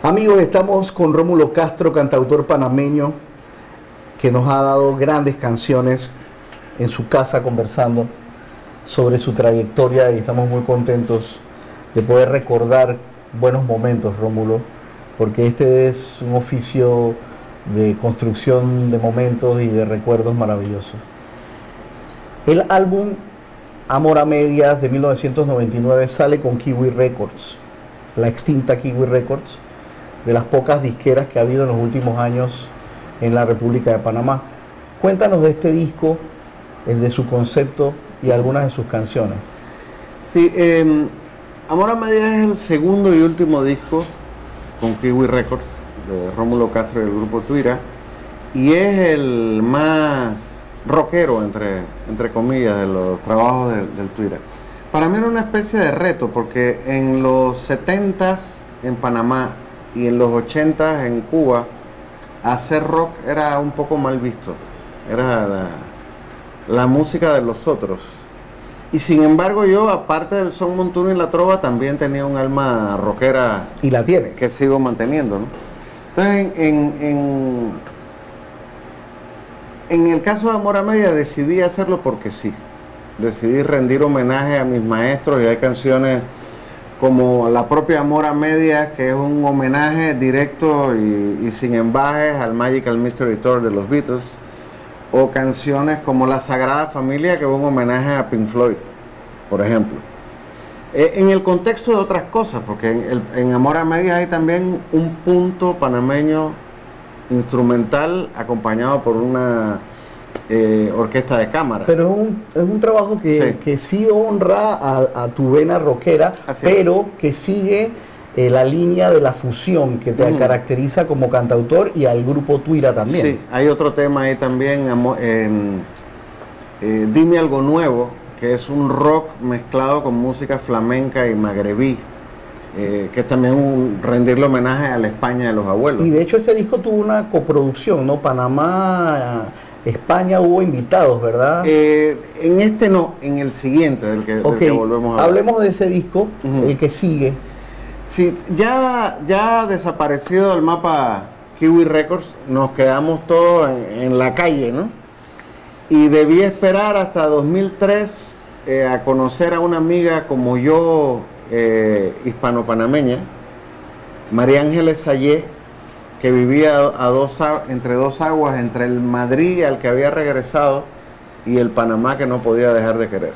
Amigos, estamos con Rómulo Castro, cantautor panameño, que nos ha dado grandes canciones en su casa conversando sobre su trayectoria y estamos muy contentos de poder recordar buenos momentos, Rómulo, porque este es un oficio de construcción de momentos y de recuerdos maravillosos. El álbum Amor a Medias de 1999 sale con Kiwi Records, la extinta Kiwi Records, de las pocas disqueras que ha habido en los últimos años en la República de Panamá. Cuéntanos de este disco, de su concepto y algunas de sus canciones. Sí, Amor a Medias es el segundo y último disco con Kiwi Records de Rómulo Castro y el grupo Tuira, y es el más rockero, entre comillas, de los trabajos del Tuira. Para mí era una especie de reto, porque en los 70s en Panamá y en los 80s en Cuba, hacer rock era un poco mal visto, era la música de los otros. Y sin embargo yo, aparte del son montuno y la trova, también tenía un alma rockera. Y la tienes. Que sigo manteniendo, ¿no? Entonces, en el caso de Amor a Medias decidí hacerlo porque sí. Decidí rendir homenaje a mis maestros, y hay canciones como la propia Amor a Medias, que es un homenaje directo y sin embajes al Magical Mystery Tour de los Beatles, o canciones como La Sagrada Familia, que es un homenaje a Pink Floyd, por ejemplo. En el contexto de otras cosas, porque en Amor a Medias hay también un punto panameño instrumental acompañado por una orquesta de cámara. Pero es un trabajo que sí honra a tu vena rockera, pero que sigue la línea de la fusión que te caracteriza como cantautor, y al grupo Tuira también. Sí, hay otro tema ahí también, Dime Algo Nuevo, que es un rock mezclado con música flamenca y magrebí, que es también rendirle homenaje a la España de los abuelos. Y de hecho este disco tuvo una coproducción, ¿no? Panamá, España, hubo invitados, ¿verdad? En este no, en el siguiente, del que volvemos a hablar. Hablemos de ese disco, el que sigue. Sí, ya desaparecido del mapa Kiwi Records, nos quedamos todos en la calle, ¿no? Y debí esperar hasta 2003 a conocer a una amiga como yo, hispano-panameña, María Ángeles Sayé, que vivía entre dos aguas, entre el Madrid al que había regresado y el Panamá que no podía dejar de querer.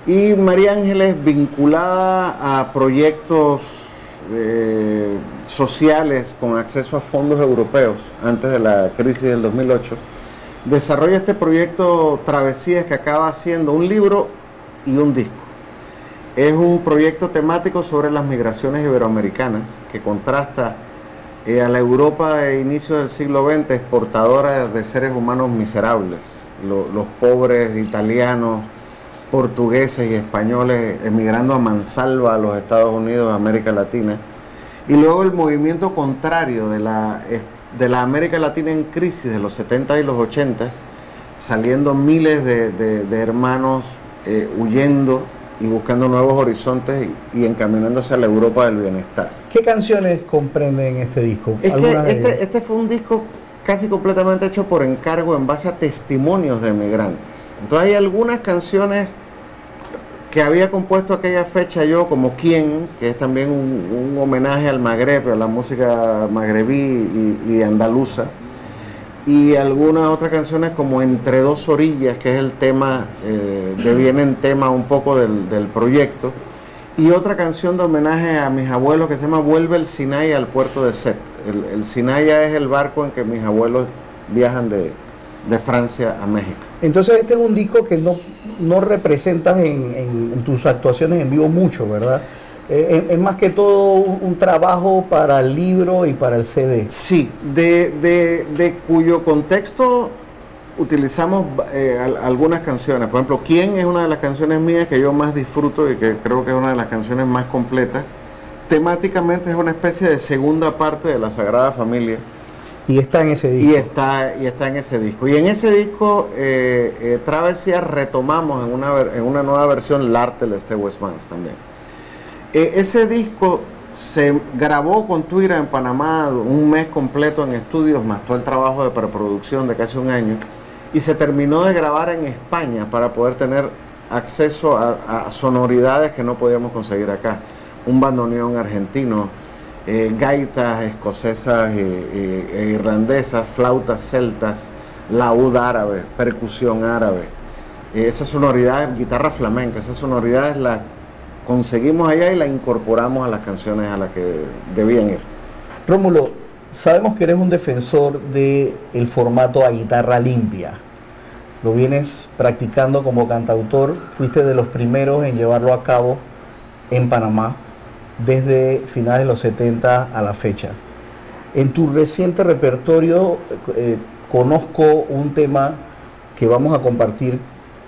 Y María Ángeles, vinculada a proyectos sociales con acceso a fondos europeos antes de la crisis del 2008, desarrolla este proyecto Travesías, que acaba haciendo un libro y un disco. Es un proyecto temático sobre las migraciones iberoamericanas que contrasta a la Europa de inicio del siglo XX, exportadora de seres humanos miserables, los pobres italianos, portugueses y españoles emigrando a mansalva a los Estados Unidos de América Latina, y luego el movimiento contrario de la América Latina en crisis de los 70 y los 80, saliendo miles de hermanos huyendo y buscando nuevos horizontes y encaminándose a la Europa del bienestar. ¿Qué canciones comprenden este disco? Es que este fue un disco casi completamente hecho por encargo en base a testimonios de migrantes. Entonces hay algunas canciones que había compuesto aquella fecha yo, como Quién, que es también un homenaje al Magreb, a la música magrebí y andaluza, y algunas otras canciones como Entre Dos Orillas, que es el tema, deviene en tema un poco del proyecto, y otra canción de homenaje a mis abuelos que se llama Vuelve el Sinai al puerto de Sète. El Sinai es el barco en que mis abuelos viajan de Francia a México. Entonces este es un disco que no representas en tus actuaciones en vivo mucho, ¿verdad? Es más que todo un trabajo para el libro y para el CD. Sí, de cuyo contexto utilizamos algunas canciones. Por ejemplo, ¿Quién? Es una de las canciones mías que yo más disfruto y que creo que es una de las canciones más completas. Temáticamente es una especie de segunda parte de La Sagrada Familia. Y está en ese disco. Y está en ese disco. Y en ese disco, Travesías, retomamos en una nueva versión L'Art de Westmans también. Ese disco Se grabó con Tuira en Panamá un mes completo en estudios, más todo el trabajo de preproducción de casi un año, y se terminó de grabar en España para poder tener acceso a sonoridades que no podíamos conseguir acá. Un bandoneón argentino, gaitas escocesas e irlandesas, flautas celtas, laúd árabe, percusión árabe. Esas sonoridades, guitarra flamenca, esas sonoridades las conseguimos allá y las incorporamos a las canciones a las que debían ir. Rómulo, sabemos que eres un defensor del formato a guitarra limpia. Lo vienes practicando como cantautor, fuiste de los primeros en llevarlo a cabo en Panamá desde finales de los 70 a la fecha. En tu reciente repertorio conozco un tema que vamos a compartir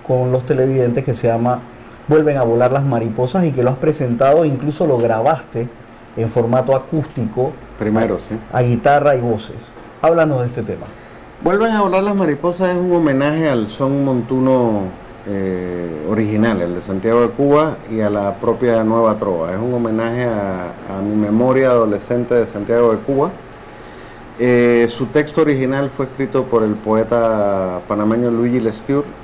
con los televidentes que se llama Vuelven a volar las mariposas, y que lo has presentado, incluso lo grabaste en formato acústico. Primero, sí. A guitarra y voces. Háblanos de este tema. Vuelven a volar las mariposas es un homenaje al son montuno original, el de Santiago de Cuba, y a la propia Nueva Trova. Es un homenaje a mi memoria adolescente de Santiago de Cuba. Su texto original fue escrito por el poeta panameño Luigi Lescure.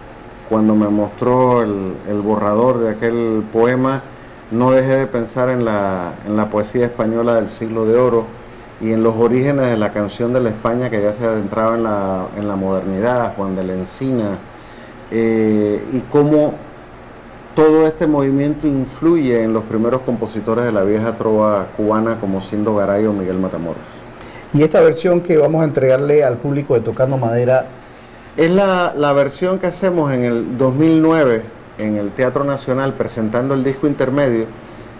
Cuando me mostró el borrador de aquel poema, no dejé de pensar en la poesía española del siglo de oro y en los orígenes de la canción de la España que ya se adentraba en la modernidad, Juan de la Encina, y cómo todo este movimiento influye en los primeros compositores de la vieja trova cubana como Sindo Garay o Miguel Matamoros. Y esta versión que vamos a entregarle al público de Tocando Madera es la versión que hacemos en el 2009 en el Teatro Nacional presentando el disco intermedio,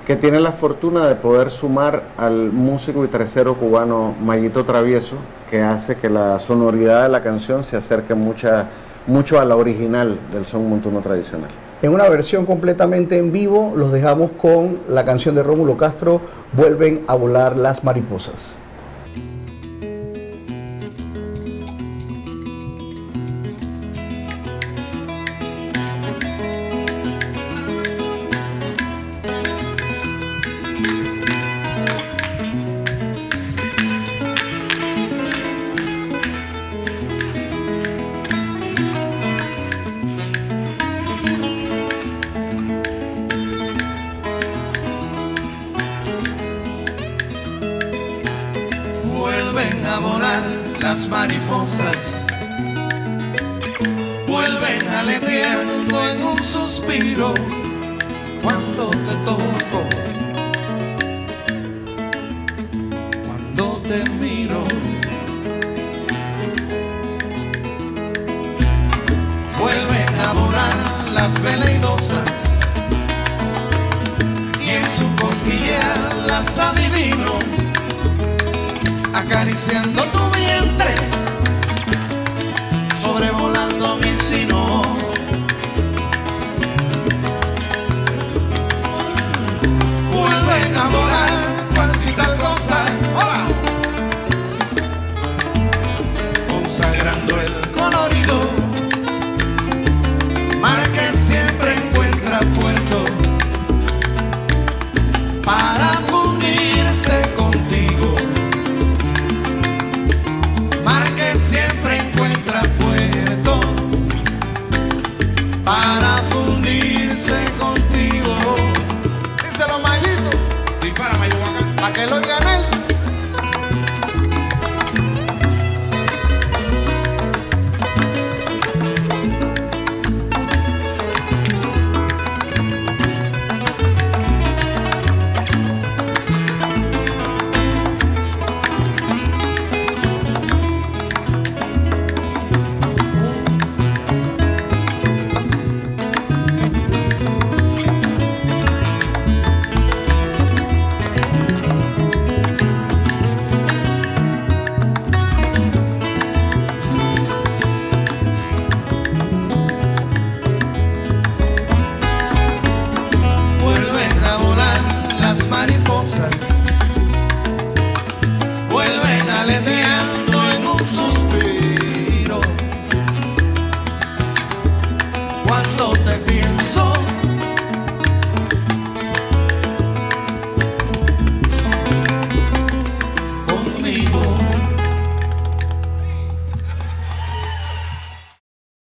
que tiene la fortuna de poder sumar al músico y tercero cubano Mayito Travieso, que hace que la sonoridad de la canción se acerque mucho a la original del son montuno tradicional. En una versión completamente en vivo, los dejamos con la canción de Rómulo Castro, Vuelven a volar las mariposas. Vuelven a volar las mariposas, vuelven aleteando en un suspiro cuando te toco, cuando te miro. Vuelven a volar las veleidosas y en su cosquilla las adivino, acariciando tu vientre, sobrevolando mi sino.